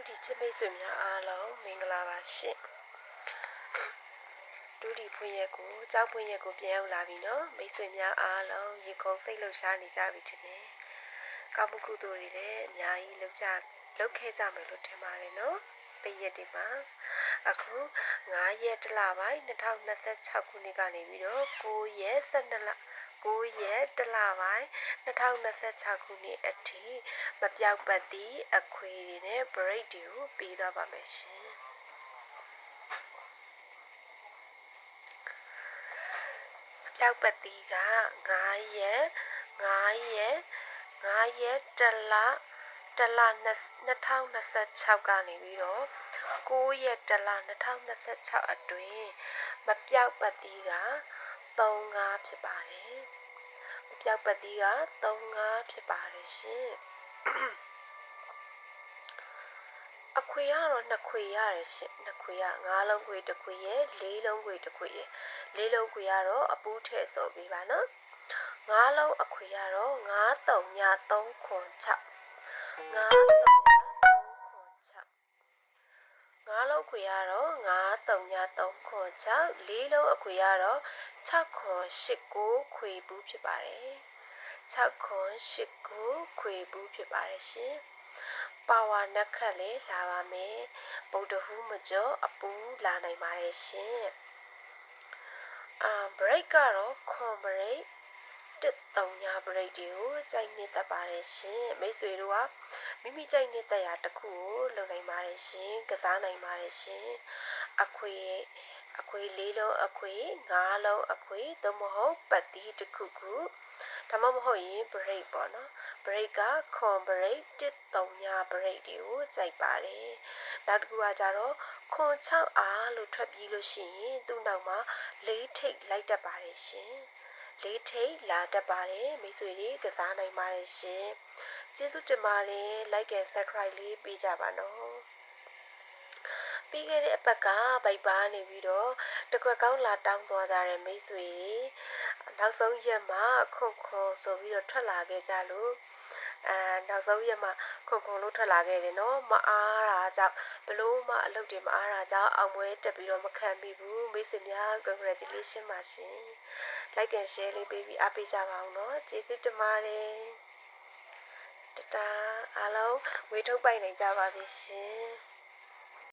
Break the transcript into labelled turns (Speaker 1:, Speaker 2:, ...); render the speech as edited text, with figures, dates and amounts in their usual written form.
Speaker 1: ဒီချစ်မိတ်ဆွေများအားလုံးမင်္ဂလာပါရှင်ဒုဒီဖွင့်ရက်ကိုကြောက်ဖွင့်ရက်ကိုပြန်ရောက်လာပြီနော်မိတ်ဆွေများအားလုံးရေခုံစိတ်လှုပ်ရှားနေကြပြီထင်တယ်ကောင်းမှုကုသိုလ်တွေလည်းအများကြီးလုပ်ခဲ့ကြမယ်လို့ထင်ပါတယ်နော်ပိတ်ရက်တွေမှာအခု9ရက်တလပိုင်း2026ခုနှစ်ကနေပြီးတော့9ရက်12လ9ရက်တလပိုင်း2026ခုနှစ်အထိမပြောက်ပတ်သည့်အခွေတွေနဲ့ break တွေကိုပြီးသွားပါမယ်ရှင်မပြောက်ပတ်သည့်က9ရက်တလ2026ကနေပြီးတော့9ရက်တလ2026အတွင်းမပြောက်ပတ်သည့်က35ဖြစ်ပါတယ်မပြောက်ပတ်သည့်က35ဖြစ်ပါတယ်ရှင်အခွေကတော့2ခွေရတယ်ရှင်2ခွေရ5လုံးခွေ1ခွေရ4လုံးခွေ1ခွေရ4လုံးခွေကတော့အပူးထည့်စော်ပေးပါနော်5လုံးအခွေကတော့9 3ည3ခွန်6 9 3ည3ခွန်6 5လုံးခွေကတော့9 3ည3ခွန်6 4လုံးအခွေကတော့6ခွန်8 9ခွေဘူးဖြစ်ပါတယ်6ခွန်8 9ခွေဘူးဖြစ်ပါတယ်ရှင်ပါဝါနက်ခတ်လေးလာပါမယ်ဗုဒ္ဓဟူးမကျော်အပူလာနိုင်ပါတယ်ရှင်break ကတော့ခွန် break 3ည break တွေကိုကြိုက်နေတတ်ပါတယ်ရှင်မိတ်ဆွေတို့ကမိမိကြိုက်နေတဲ့ရာတစ်ခုကိုလုပ်နိုင်ပါတယ်ရှင်ကစားနိုင်ပါတယ်ရှင်အခွေ4လုံးအခွေ5လုံးအခွေသို့မဟုတ်ပတ်တီးတစ်ခုခုဒါမှမဟုတ်ရင် break ပေါ့နော် break ကခွန် break 3ည break တွေကိုကြိုက်ပါတယ်နောက်တစ်ခုကကြတော့ခွန်6အားလို့ထွက်ပြီးလို့ရှိရင်သူ့နောက်မှာ4ထိပ်လိုက်တတ်ပါတယ်ရှင်4ထိပ်လာတတ်ပါတယ်မိတ်ဆွေတွေကစားနိုင်ပါတယ်ရှင်ကျေးဇူးတင်ပါတယ် like and subscribe လေးပေးကြပါနော်ပြီးခဲ့တဲ့အပတ်ကဗိုက်ပါနေပြီးတော့တကွက်ကောင်းလာတောင်းသွားကြတဲ့မိတ်ဆွေနောက်ဆုံးရက်မှာခုတ်ခေါ်ဆိုပြီးတော့ထွက်လာခဲ့ကြလို့နောက်ဆုံးရက်မှာခုတ်လို့ထွက်လာခဲ့တယ်နော်မအားတာကြောင့်ဘလို့မှအလုပ်တွေမအားတာကြောင့်အောင်ပွဲတက်ပြီးတော့မခံမိဘူးမိတ်ဆွေများ congratulation ပါရှင် like and share လေးပေးပြီးအားပေးကြပါအောင်နော်ကျေးဇူးတင်ပါတယ်တတာအားလုံးဝေထုတ်ပိုင်နိုင်ကြပါစေရှင်